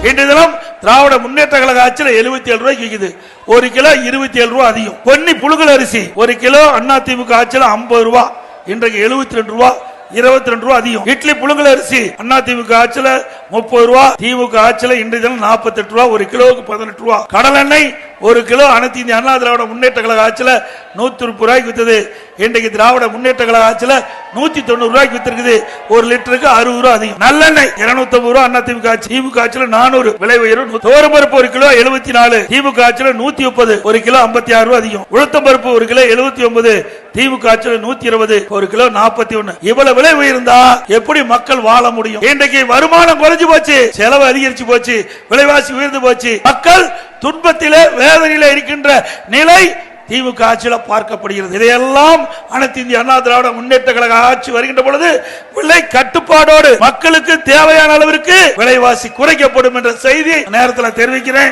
இன்றைய தினம் திராவிட முன்னேற்ற கழக ஆட்சியில் 77 ரூபாய்க்கு விற்குது. ஒரு கிலோ 27 ரூபாய் அதிகம். பொன்னி புழுங்கல் அரிசி ஒரு கிலோ அதிமுக ஆட்சியில் 50 ரூபாய், இன்றைக்கு 72 ரூபாய், 22 ரூபாய் அதிகம். இட்லி புழுங்கல் அரிசி அதிமுக ஆட்சியில் 30 ரூபாய், திமுக ஆட்சியில் இன்றைய தினம் 48 ரூபாய், ஒரு கிலோவுக்கு 18 ரூபாய். கடலெண்ணெய் ஒரு கிலோ அனைத்து இந்திய அண்ணா திராவிட முன்னேற்ற கழக ஆட்சியில் 130 ரூபாய்க்கு வித்தது. இன்றைக்கு திராவிட முன்னேற்ற கழக ஆட்சியில் 190 ரூபாய்க்கு வித்திருக்குது. ஒரு லிட்டருக்கு 60 ரூபாய் அதிகம். நல்லெண்ணெய் 250 ரூபாய் அதிமுக ஆட்சி, திமுக ஆட்சியில் 400. விலை உயர்வு. துவரம் பருப்பு ஒரு கிலோ 74, திமுக ஆட்சியில் 130, ஒரு கிலோ 56 ரூபாய் அதிகம். உளுத்தம் பருப்பு ஒரு கிலோ 79, திமுக ஆட்சியில் 120, ஒரு கிலோ 41. இவ்வளவு விலை உயர்ந்தா எப்படி மக்கள் வாழ முடியும்? இன்றைக்கு வருமானம் குறைஞ்சு போச்சு, செலவு அதிகரிச்சு போச்சு, விலைவாசி உயர்ந்து போச்சு. மக்கள் துன்பத்திலே வேதனையில இருக்கின்ற நிலை திமுக ஆட்சியில் பார்க்கப்படுகிறது. இதையெல்லாம் அனைத்து இந்திய அண்ணா திராவிட முன்னேற்ற கழக ஆட்சி வருகின்ற பொழுது விலை கட்டுப்பாடோடு மக்களுக்கு தேவையான அளவிற்கு விலைவாசி குறைக்கப்படும் என்ற செய்தி நேரத்தில் தெரிவிக்கிறேன்.